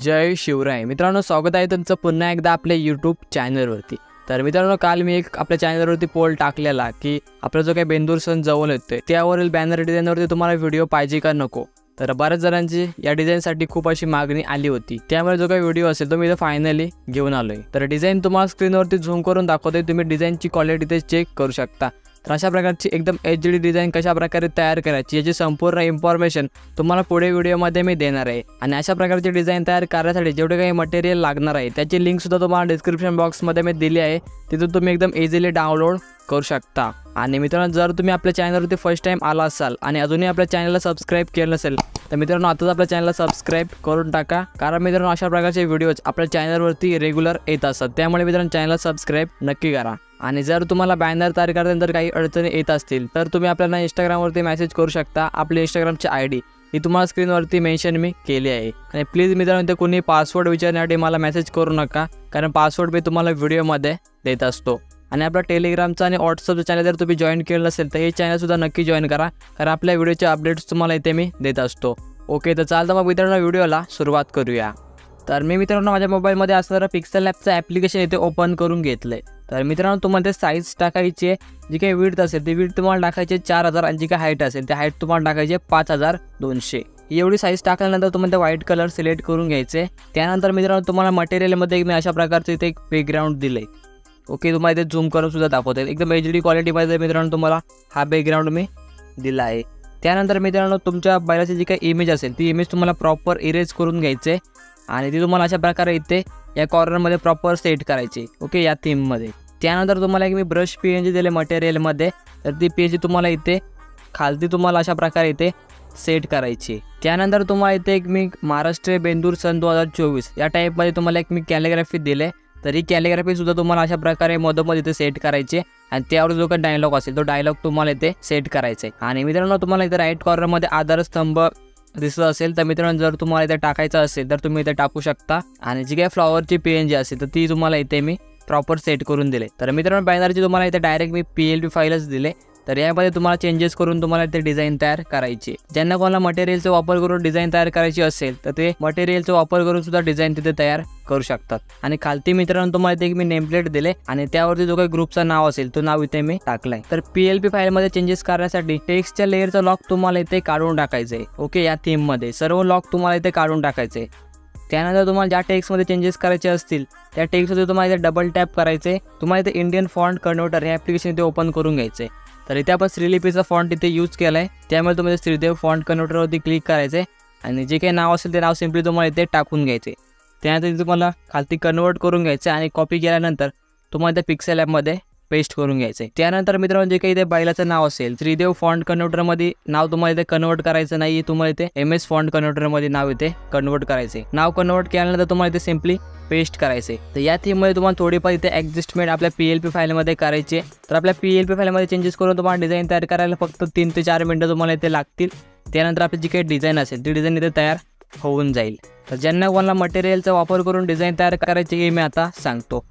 जय शिवराय मित्रांनो, स्वागत आहे तुमचं पुन्हा एकदा आपल्या यूट्यूब चॅनलवरती। तर मित्रांनो, काल मी एक आपल्या चॅनलवरती पोल टाकलेला की आपला जो काही बेंदूर सण जवळ येतोय त्यावरील बॅनर डिझाईनवरती तुम्हाला व्हिडिओ पाहिजे का नको। तर बऱ्याच जणांची या डिझाईनसाठी खूप अशी मागणी आली होती, त्यामुळे जो काही व्हिडिओ असेल तो मी इथे फायनली घेऊन आलोय। तर डिझाईन तुम्हाला स्क्रीनवरती झूम करून दाखवतोय, तुम्ही डिझाईनची क्वालिटी ते चेक करू शकता। तर अशा प्रकारची एकदम HD डिझाईन कशा प्रकारे तयार करायची याची संपूर्ण इन्फॉर्मेशन तुम्हाला पुढे व्हिडिओमध्ये मी देणार आहे। आणि अशा प्रकारची डिझाईन तयार करण्यासाठी जेवढे काही मटेरियल लागणार आहे त्याची लिंक सुद्धा तुम्हाला डिस्क्रिप्शन बॉक्समध्ये मी दिली आहे, तिथून तुम्ही एकदम इझिली डाउनलोड करू शकता। आणि मित्रांनो, जर तुम्ही आपल्या चॅनलवरती फर्स्ट टाइम आला असाल आणि अजूनही आपल्या चॅनलला सबस्क्राइब केलं नसेल तर मित्रांनो आताच आपल्या चॅनलला सबस्क्राइब करून टाका, कारण मित्रांनो अशा प्रकारचे व्हिडिओज आपल्या चॅनलवरती रेग्युलर येत असतात, त्यामुळे मित्रांनो चॅनलला सबस्क्राइब नक्की करा। आणि जर तुम्हाला बॅनर तयार करताना काही अडचणी येत असतील तर तुम्ही आपल्याला इंस्टाग्रामवरती मेसेज करू शकता। आपली इंस्टाग्रामची ID ही तुम्हाला स्क्रीनवरती मेन्शन मी केली आहे। आणि प्लीज मित्रांनो, ते कोणी पासवर्ड विचारण्यासाठी मला मेसेज करू नका, कारण पासवर्ड मी तुम्हाला व्हिडिओमध्ये देत असतो। आणि आपला टेलिग्रामचा आणि व्हॉट्सअपचा चॅनल जर तुम्ही जॉईन केलं नसेल तर हे चॅनलसुद्धा नक्की जॉईन करा, कारण आपल्या व्हिडिओचे अपडेट्स तुम्हाला इथे मी देत असतो। ओके, तर चालतं मग मित्रांनो व्हिडिओला सुरुवात करूया। तर मी मित्रांनो माझ्या मोबाईलमध्ये असणारं पिक्सेल लॅबचं ॲप्लिकेशन इथे ओपन करून घेतलं आहे। तर मित्रांनो, तुम्हाला ते साईज टाकायची आहे, जी काही विड्थ असेल ती विड्थ तुम्हाला टाकायची 4000 आणि जी काही हाईट असेल ती हाईट तुम्हाला टाकायची 5200। एवढी साईज टाकल्यानंतर तुम्हाला ते व्हाईट कलर सिलेक्ट करून घ्यायचे। त्यानंतर मित्रांनो तुम्हाला मटेरियलमध्ये मी अशा प्रकारचं इथे एक बॅकग्राऊंड दिलं आहे। ओके, तुम्हाला इथे झूम करून सुद्धा दाखवत आहे, एकदम HD क्वालिटीमध्ये मित्रांनो तुम्हाला हा बॅकग्राऊंड मी दिला आहे। त्यानंतर मित्रांनो तुमच्या बैलाची जी काही इमेज असेल ती इमेज तुम्हाला प्रॉपर इरेज करून घ्यायचे आणि ती तुम्हाला अशा प्रकारे इथे या कॉर्नरमध्ये प्रॉपर सेट करायची। ओके, या थीममध्ये। त्यानंतर तुम्हाला एक मी ब्रश PNG दिले मटेरियलमध्ये, तर ती PNG तुम्हाला इथे खालती तुम्हाला अशा प्रकारे इथे सेट करायची। त्यानंतर तुम्हाला इथे एक मी महाराष्ट्र बेंदूर सन 2024 या टाईपमध्ये तुम्हाला एक मी कॅलिग्राफी दिले, तर ही कॅलिग्राफी सुद्धा तुम्हाला अशा प्रकारे मधोमध इथे सेट करायची आणि त्यावर जो काही डायलॉग असेल तो डायलॉग तुम्हाला इथे सेट करायचा आहे। आणि मित्रांनो तुम्हाला इथे राईट कॉर्नरमध्ये आधारस्तंभ दिसत असेल तर मित्रांनो जर तुम्हाला इथे टाकायचं असेल तर तुम्ही इथे टाकू शकता। आणि जी काही फ्लॉवरची PNG असेल तर ती तुम्हाला इथे मी प्रॉपर सेट करून दिले। तर मित्रांनो बॅनरची तुम्हाला इथे डायरेक्ट मी PLP फाईलच दिले, तर यामध्ये तुम्हाला चेंजेस करून तुम्हाला इथे डिझाईन तयार करायची। ज्यांना कोणाला मटेरियलचा वापर करून डिझाईन तयार करायची असेल तर ते मटेरियलचा वापर करून सुद्धा डिझाईन तिथे तयार करू शकतात। आणि खालती मित्रांनो तुम्हाला इथे मी नेमप्लेट दिले आणि त्यावरती जो काही ग्रुपचा नाव असेल तो नाव इथे मी टाकलाय। तर PLP फाईलमध्ये चेंजेस करण्यासाठी टेक्स्टच्या लेअरचा लॉक तुम्हाला इथे काढून टाकायचं आहे। ओके, या थीममध्ये सर्व लॉक तुम्हाला इथे काढून टाकायचे। त्यानंतर तुम्हाला ज्या टेक्स्टमध्ये चेंजेस करायचे असतील त्या टेक्स्टमध्ये तुम्हाला इथे डबल टॅप करायचे। तुम्हाला इथे इंडियन फॉन्ट कन्व्हर्टर हे ॲप्लिकेशन इथे ओपन करून घ्यायचे। तर इथे आपण श्रीलिपीचा फॉन्ट इथे यूज केला आहे, त्यामुळे तुम्हाला श्रीदेव फॉन्ट कन्व्हर्टरवरती क्लिक करायचे आणि जे काही नाव असेल ते नाव सिम्पली तुम्हाला इथे टाकून घ्यायचे। त्यानंतर तुम्हाला खालती कन्वर्ट करून घ्यायचे आणि कॉपी केल्यानंतर तुम्हाला त्या पिक्सेल ॲपमध्ये पेस्ट करून घ्यायचे। त्यानंतर मित्रांनो जे काही इथे बैलाचं नाव असेल श्रीदेव फॉन्ट कन्व्हर्टरमध्ये नाव तुम्हाला इथे कन्वर्ट करायचं नाही, तुम्हाला इथे MS फॉन्ट कन्व्हर्टरमध्ये नाव इथे कन्वर्ट करायचे। नाव कन्वर्ट केल्यानंतर तुम्हाला इथे सिम्पली पेस्ट करायचे। तर या थीममध्ये तुम्हाला थोडीफार इथे ॲडजस्टमेंट आपल्या PLP फाईलमध्ये करायचे। तर आपल्या PLP फाईलमध्ये चेंजेस करून तुम्हाला डिझाईन तयार करायला फक्त 3 ते 4 मिनिटं तुम्हाला इथे लागतील। त्यानंतर आपली जी काही डिझाईन असेल ती डिझाईन इथे तयार होऊन जाईल। तर ज्यांना कोणाला मटेरियलचा वापर करून डिझाईन तयार करायची हे मी आता सांगतो।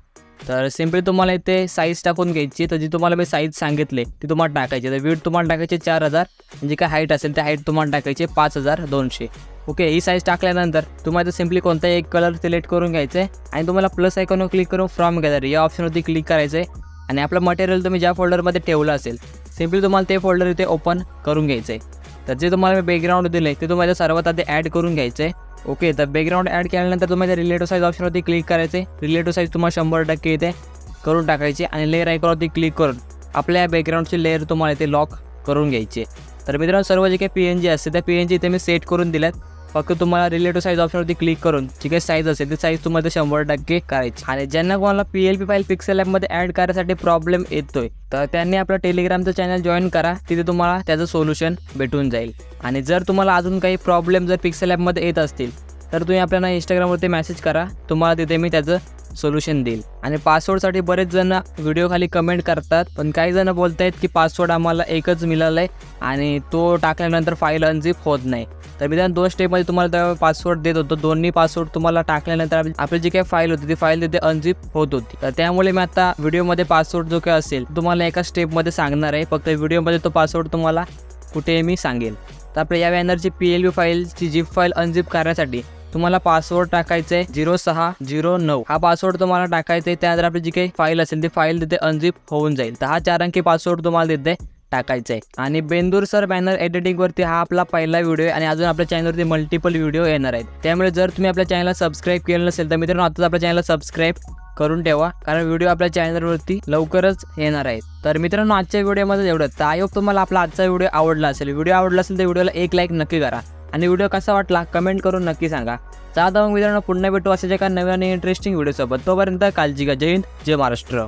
तर सिम्पली तुम्हाला इथे साईज टाकून घ्यायची, तर जी तुम्हाला मी साईज सांगितले ती तुम्हाला टाकायची। तर विड्थ तुम्हाला टाकायची 4000, जी काय हाईट असेल त्या हाईट तुम्हाला टाकायची 5200। ओके, ही साईज टाकल्यानंतर तुम्हाला इथे सिम्पली कोणताही एक कलर सिलेक्ट करून घ्यायचं आहे आणि तुम्हाला प्लस आयकॉनवर क्लिक करून फ्रॉम गॅलरी या ऑप्शनवरती क्लिक करायचं आहे। आणि आपलं मटेरियल तुम्ही ज्या फोल्डरमध्ये ठेवलं असेल सिम्पली तुम्हाला ते फोल्डर इथे ओपन करून घ्यायचं आहे। तर जे तुम्हाला मी बॅकग्राऊंड दिले ते तुम्हाला सर्वात आधी ॲड करून घ्यायचं आहे। ओके, तर बॅकग्राऊंड ॲड केल्यानंतर तुम्हाला रिलेटिव्ह साईज ऑप्शनवरती क्लिक करायचे। रिलेटिव्ह साईज तुम्हाला 100% इथे करून टाकायची आणि लेअर आयकॉनवरती क्लिक करून आपल्या बॅकग्राऊंडची लेअर तुम्हाला इथे लॉक करून घ्यायची। तर मित्रांनो सर्व जे काही PNG असते त्या PNG इथे मी सेट करून दिल्यात, फक्त तुम्हाला रिलेटिव्ह साईज ऑप्शनवरती क्लिक करून जी काही साईज असेल ती साईज तुम्हाला 100% करायची। आणि ज्यांना कोणाला PLP फाईल पिक्सेल ॲपमध्ये ॲड करायसाठी प्रॉब्लेम येतोय तर त्यांनी आपलं टेलिग्रामचं चॅनल जॉईन करा, तिथे तुम्हाला त्याचं सोल्युशन भेटून जाईल। आणि जर तुम्हाला अजून काही प्रॉब्लेम जर पिक्सेल ॲपमध्ये येत असतील तर तुम्ही आपल्याला इंस्टाग्रामवरती मेसेज करा, तुम्हाला तिथे मी त्याचं सोल्युशन देईल। आणि पासवर्डसाठी बरेच जण व्हिडिओ खाली कमेंट करतात, पण काही जण बोलत आहेत की पासवर्ड आम्हाला एकच मिळाला आहे आणि तो टाकल्यानंतर फाईल अनझिप होत नाही। तर मी त्या 2 स्टेपमध्ये तुम्हाला त्या पासवर्ड देत होतो, दोन्ही पासवर्ड तुम्हाला टाकल्यानंतर आपली जी काही फाईल होती ती फाईल तिथे अनझिप होत होती। तर त्यामुळे मी आता व्हिडिओमध्ये पासवर्ड जो काही असेल तुम्हाला एका स्टेपमध्ये सांगणार आहे, फक्त व्हिडिओमध्ये तो पासवर्ड तुम्हाला कुठेही मी सांगेल। तर आपल्या या बॅनरची PLP फाईलची झिप फाईल अनझिप करण्यासाठी तुम्हाला पासवर्ड टाकायचा आहे 0609 हा पासवर्ड तुम्हाला टाकायचा आहे. त्यानंतर आपली जी काही फाईल असेल ती फाईल तिथे अनझिप होऊन जाईल. तर हा 4 अंकी पासवर्ड तुम्हाला तिथे टाकायचं आहे. आणि बेंदूर सर बॅनर एडिटिंगवरती हा आपला पहिला व्हिडिओ आहे आणि अजून आपल्या चॅनलवरती मल्टिपल व्हिडिओ येणार आहेत. त्यामुळे जर तुम्ही आपल्या चॅनलला सबस्क्राईब केलं नसेल तर मित्रांनो आताच आपल्या चॅनलला सबस्क्राईब करून ठेवा, कारण व्हिडिओ आपल्या चॅनलवरती लवकरच येणार आहेत. तर मित्रांनो आजच्या व्हिडिओमध्ये एवढंच. तर आय होप तुम्हाला आपला आजचा व्हिडिओ आवडला असेल. व्हिडिओ आवडला असेल तर व्हिडिओला एक लाईक नक्की करा आणि व्हिडिओ कसा वाटला कमेंट करून नक्की सांगा. चला तर मग मित्रांनो पुन्हा भेटू अशाच एका नव्या आणि इंटरेस्टिंग व्हिडिओसोबत. तोपर्यंत काळजी घ्या. जय हिंद, जय महाराष्ट्र.